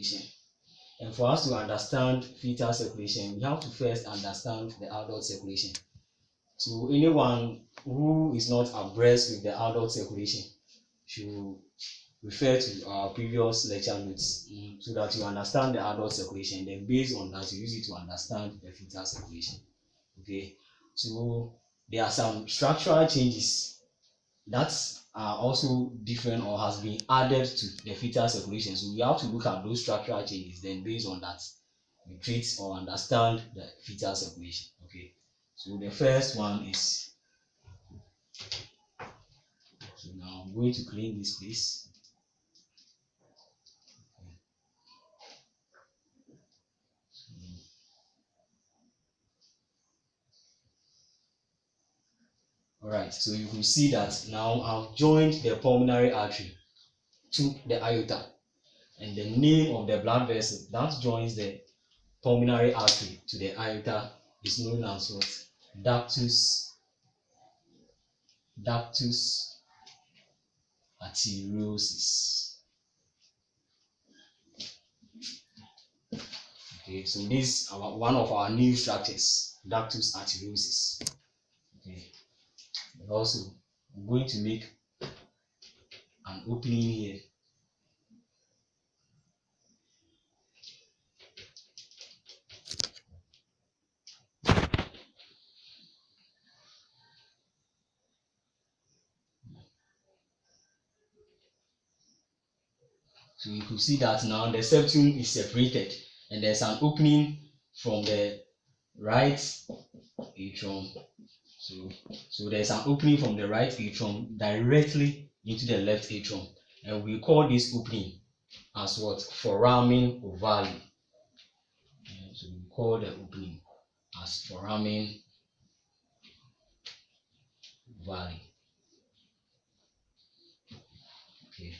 circulation. And for us to understand fetal circulation, we have to first understand the adult circulation. So anyone who is not abreast with the adult circulation should refer to our previous lecture notes so that you understand the adult circulation. Then based on that, you use it to understand the fetal circulation. Okay, so there are some structural changes that are also different or has been added to the fetal circulation. So we have to look at those structural changes. Then based on that, we treat or understand the fetal circulation. Okay, so the first one is, so now I'm going to clean this place. Alright, so you will see that now I've joined the pulmonary artery to the aorta, and the name of the blood vessel that joins the pulmonary artery to the aorta is known as what? Ductus arteriosus. Okay, so this is one of our new structures, ductus arteriosus. Okay, and also I'm going to make an opening here. So you could see that now the septum is separated and there's an opening from the right atrium. So there's an opening from the right atrium directly into the left atrium, and we call this opening as what? Foramen ovale. So we call the opening as foramen ovale. Okay.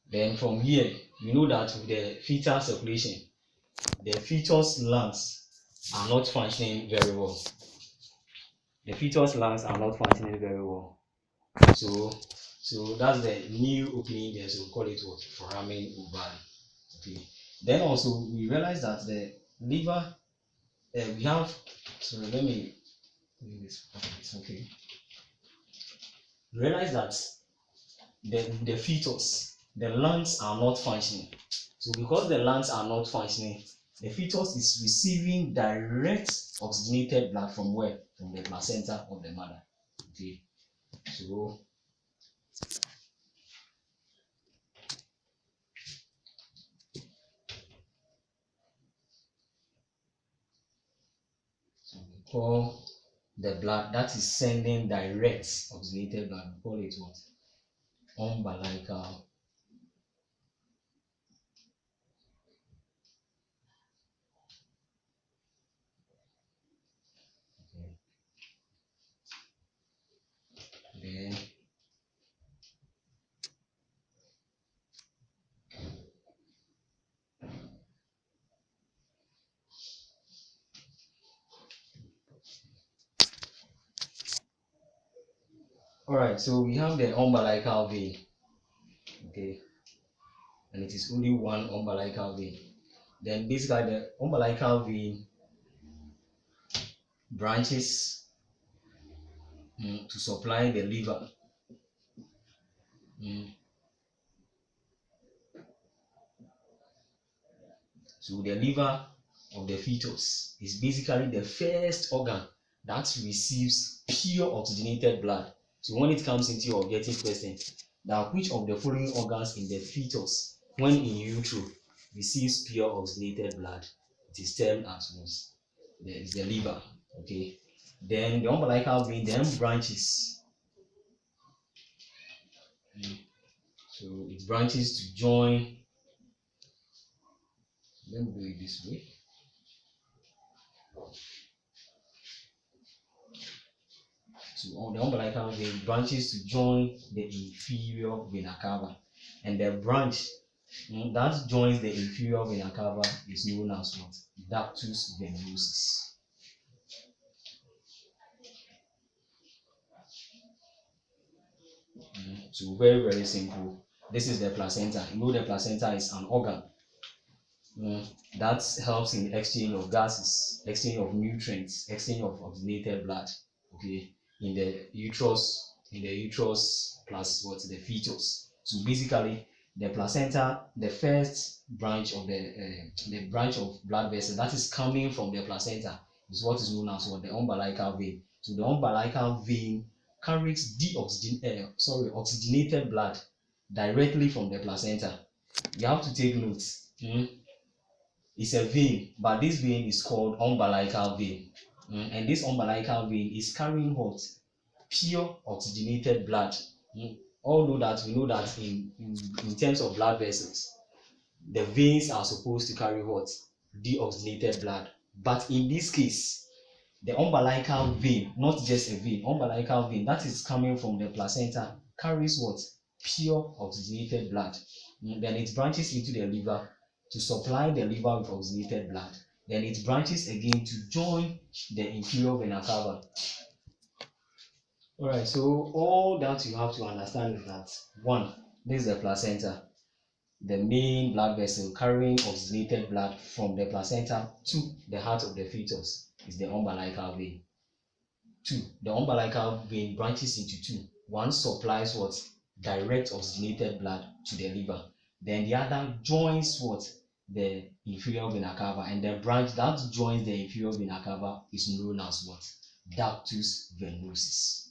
Then from here, you know that with the fetal circulation, the fetus lungs are not functioning very well. The fetus lungs are not functioning very well. So that's the new opening there. So we call it what? Foramen ovale. Okay. Then also we realize that the liver, we have. So let me do this. Okay. Realize that the fetus, the lungs are not functioning. So because the lungs are not functioning, the fetus is receiving direct oxygenated blood from where? From the placenta of the mother. Okay. So we call the blood that is sending direct oxygenated blood, we call it what? Umbilical. Okay. Then alright, so we have the umbilical vein. Okay, and it is only one umbilical vein. Then basically the umbilical vein branches to supply the liver. So the liver of the fetus is basically the first organ that receives pure oxygenated blood. So when it comes into your getting question, that which of the following organs in the fetus, when in utero, receives pure oxygenated blood, it is termed as what? There is the liver. Okay. Then the umbilical vein then branches. So it branches to join. Let me do it this way. So the umbilical vein branches to join the inferior vena cava, and the branch that joins the inferior vena cava is known as what? Ductus venosus. So very simple. This is the placenta. You know the placenta is an organ Mm, that helps in exchange of gases, exchange of nutrients, exchange of oxygenated blood. Okay, in the uterus plus what the fetus. So basically, the placenta, the first branch of the branch of blood vessel that is coming from the placenta is what is known as what the umbilical vein. So the umbilical vein carries oxygenated blood directly from the placenta. You have to take notes. It's a vein, but this vein is called umbilical vein. And this umbilical vein is carrying what? Pure oxygenated blood. All know that we know that in terms of blood vessels, the veins are supposed to carry what? Deoxygenated blood. But in this case, the umbilical vein, not just a vein, umbilical vein that is coming from the placenta carries what? Pure oxygenated blood. Then it branches into the liver to supply the liver with oxygenated blood. Then it branches again to join the inferior vena cava. All right, so all that you have to understand is that one, this is the placenta, the main blood vessel carrying oxygenated blood from the placenta to the heart of the fetus is the umbilical vein. Two, the umbilical vein branches into two. One supplies what? Direct oxygenated blood to the liver. Then the other joins what? The inferior vena cava. And the branch that joins the inferior vena cava is known as what? Ductus venosus.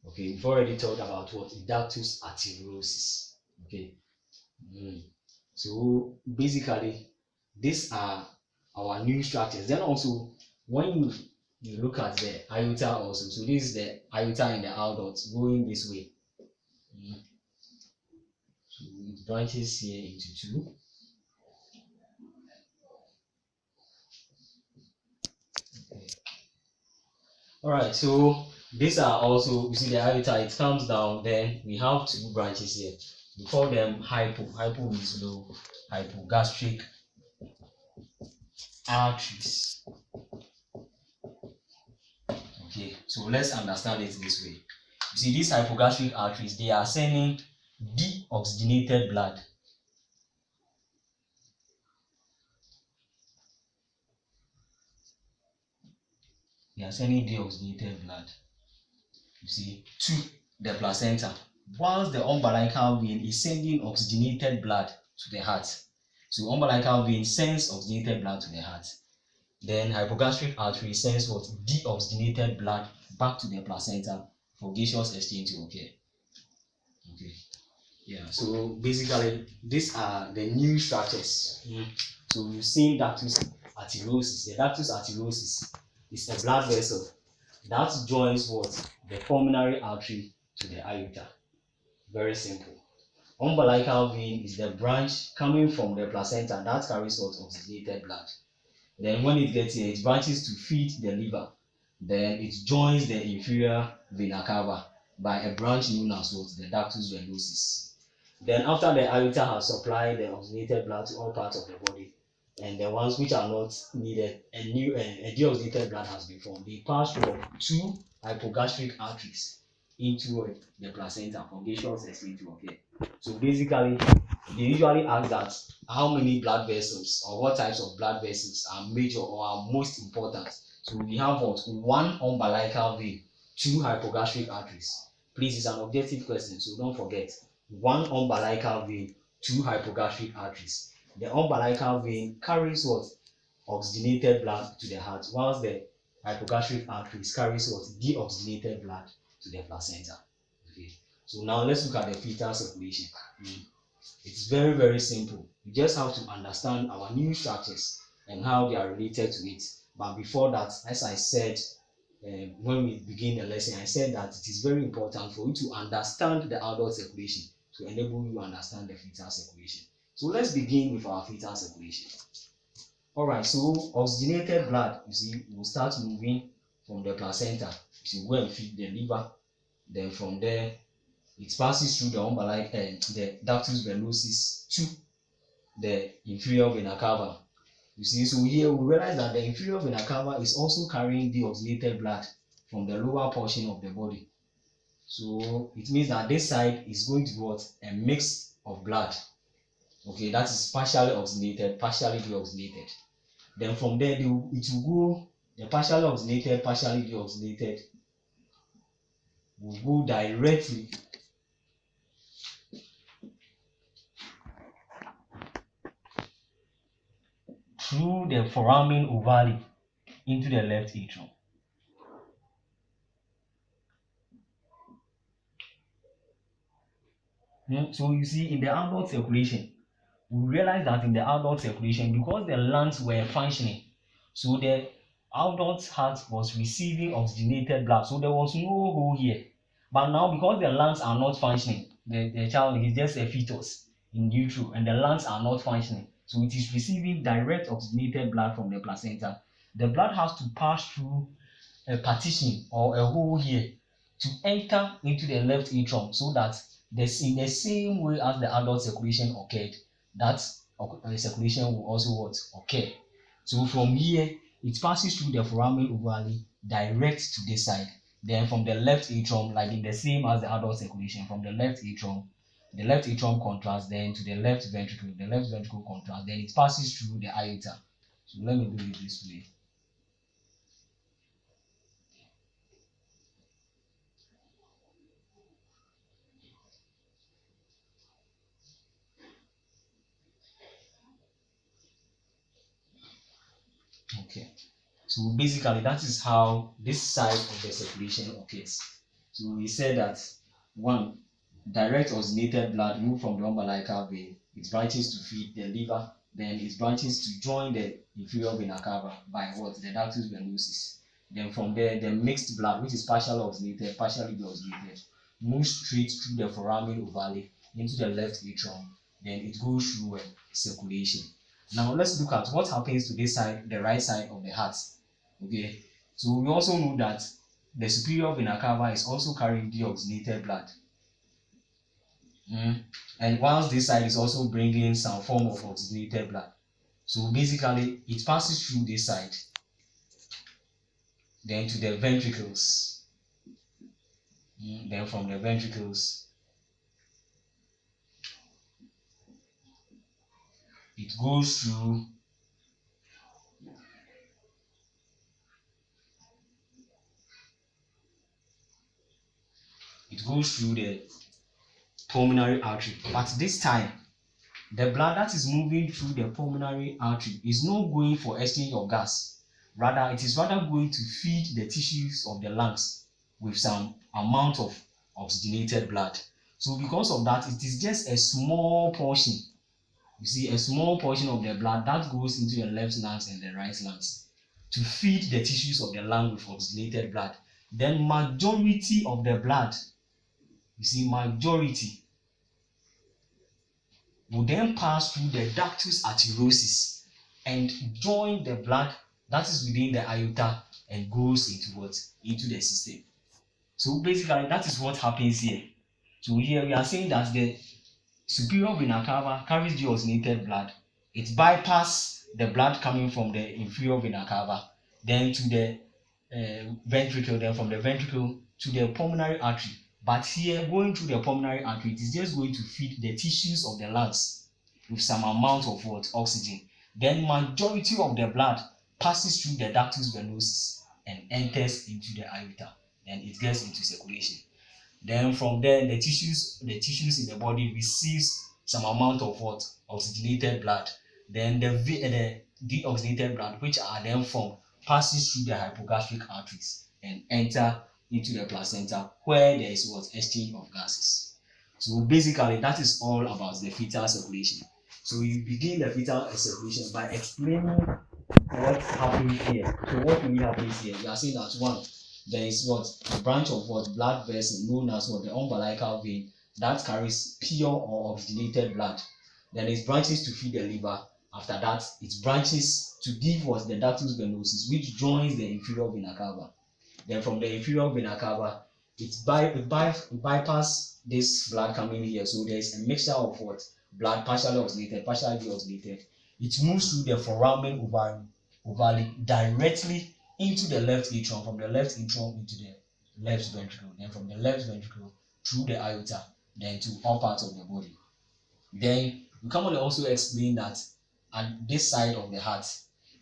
Okay, we've already talked about what? Ductus arteriosus. Okay. Mm. So basically, these are our new structures. Then also, when you look at the iota also, so this is the iota in the adult going this way. Mm. So it branches here into two. Okay. All right, so these are also, you see the iota, it comes down, then we have two branches here. We call them hypo. Hypo means low, hypogastric arteries. Okay, so let's understand it this way. You see, these hypogastric arteries, they are sending deoxygenated blood. They are sending deoxygenated blood, you see, to the placenta, whilst the umbilical vein is sending oxygenated blood to the heart. So umbilical vein sends oxygenated blood to the heart. Then hypogastric artery sends what? Deoxygenated blood back to the placenta for gaseous exchange to occur. Okay. Yeah, so basically these are the new structures. So you've seen ductus arteriosus. The ductus arteriosus is a blood vessel that joins what? The pulmonary artery to the aorta. Very simple. Umbilical vein is the branch coming from the placenta that carries what? Oxygenated blood. Then when it gets here, it branches to feed the liver. Then it joins the inferior vena cava by a branch known as what? The ductus venosus. Then after the aorta has supplied the oxygenated blood to all parts of the body, and the ones which are not needed, a deoxygenated blood has been formed. They pass through two hypogastric arteries into the placenta for gaseous exchange to occur. So basically, they usually ask that how many blood vessels or what types of blood vessels are major or are most important. So we have what? One umbilical vein, two hypogastric arteries. Please, it's an objective question, so don't forget. One umbilical vein, two hypogastric arteries. The umbilical vein carries what? Oxygenated blood to the heart, whilst the hypogastric arteries carries what? Deoxygenated blood to the placenta. Okay. So now let's look at the fetal circulation. It's very, very simple. You just have to understand our new structures and how they are related to it. But before that, as I said, when we begin the lesson, I said that it is very important for you to understand the adult circulation to enable you to understand the fetal circulation. So let's begin with our fetal circulation. All right, so oxygenated blood, you see, will start moving from the placenta. You see, go and feed the liver. Then from there, it passes through the umbilical, the ductus venosus to the inferior vena cava. You see, so here we realize that the inferior vena cava is also carrying deoxygenated blood from the lower portion of the body. So it means that this side is going to be what? A mix of blood. Okay, that is partially oxygenated, partially deoxygenated. Then from there, it will go, the partially oxygenated, partially deoxygenated will go directly through the foramen ovale into the left atrium. So you see, in the adult circulation, we realize that in the adult circulation, because the lungs were functioning, so the adult heart was receiving oxygenated blood, so there was no hole here. But now, because the lungs are not functioning, the child is just a fetus in utero, and the lungs are not functioning, so it is receiving direct oxygenated blood from the placenta. The blood has to pass through a partition or a hole here to enter into the left atrium, so that there's in the same way as the adult circulation occurred, that circulation will also what occur. So from here, it passes through the foramen ovale direct to this side. Then from the left atrium, like in the same as the adult circulation, from the left atrium contracts, then to the left ventricle contracts, then it passes through the aorta. So let me do it this way. Okay. So basically, that is how this side of the circulation occurs. So we said that one, direct oxygenated blood move from the umbilical vein, it branches to feed the liver, then it branches to join the inferior vena cava by what? The ductus venosus. Then from there, the mixed blood, which is partially oxygenated, partially deoxygenated, moves straight through the foramen ovale into the left atrium. Then it goes through circulation. Now let's look at what happens to this side, the right side of the heart. Okay, so we also know that the superior vena cava is also carrying deoxygenated blood. And whilst this side is also bringing some form of oxygenated blood. So basically, it passes through this side, then to the ventricles. Then from the ventricles, it goes through the pulmonary artery. But this time, the blood that is moving through the pulmonary artery is not going for exchange of gas. Rather, it is going to feed the tissues of the lungs with some amount of oxygenated blood. So because of that, it is just a small portion. You see, a small portion of the blood that goes into the left lungs and the right lungs to feed the tissues of the lung with oxygenated blood. Then majority of the blood, you see, majority will then pass through the ductus arteriosus and join the blood that is within the aorta and goes into what? Into the system. So basically, that is what happens here. So here we are saying that the superior vena cava carries deoxygenated blood. It bypasses the blood coming from the inferior vena cava, then to the ventricle, then from the ventricle to the pulmonary artery. But here, going through the pulmonary artery, it is just going to feed the tissues of the lungs with some amount of what? Oxygen. Then majority of the blood passes through the ductus venosus and enters into the aorta. Then it gets into circulation. Then from there, the tissues in the body receives some amount of what? Oxygenated blood. Then the deoxygenated blood, which are then formed, passes through the hypogastric arteries and enter into the placenta, where there is what? Exchange of gases. So basically, that is all about the fetal circulation. So you begin the fetal circulation by explaining what happens here. So what really happens here? You are saying that one, there is what? A branch of what? Blood vessel known as what? The umbilical vein that carries pure or oxygenated blood. Then it branches to feed the liver. After that, it branches to give what? The ductus venosus, which joins the inferior vena cava. Then from the inferior vena cava, it bypasses this blood coming here. So there is a mixture of what? Blood, partially oxygenated, partially deoxygenated. It moves through the foramen ovale directly into the left atrium, from the left atrium into the left ventricle, then from the left ventricle through the aorta, then to all parts of the body. Then We commonly also explain that at this side of the heart,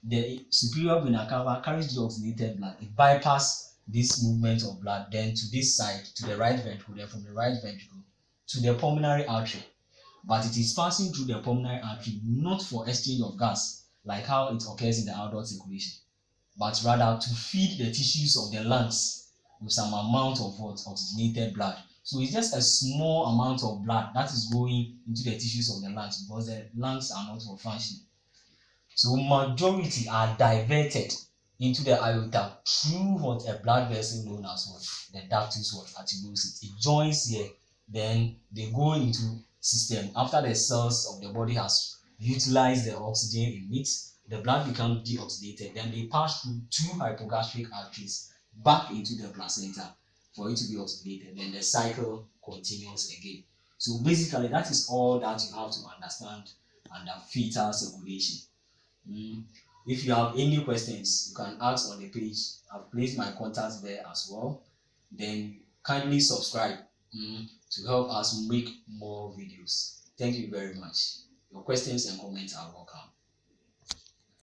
the superior vena cava carries the oxygenated blood. It bypasses this movement of blood then to this side, to the right ventricle, then from the right ventricle to the pulmonary artery. But it is passing through the pulmonary artery not for exchange of gas, like how it occurs in the outward circulation, but rather to feed the tissues of the lungs with some amount of what? Oxygenated blood. So it's just a small amount of blood that is going into the tissues of the lungs because the lungs are not for functioning. So majority are diverted into the aorta through what? A blood vessel known as what? The ductus what? Arteriosus. It joins here, then they go into system. After the cells of the body has utilized the oxygen in it, the blood becomes deoxygenated. Then they pass through two hypogastric arteries back into the placenta for it to be oxygenated. Then the cycle continues again. So basically, that is all that you have to understand under fetal circulation. If you have any questions, you can ask on the page. I've placed my contacts there as well. Then kindly subscribe to help us make more videos. Thank you very much. Your questions and comments are welcome.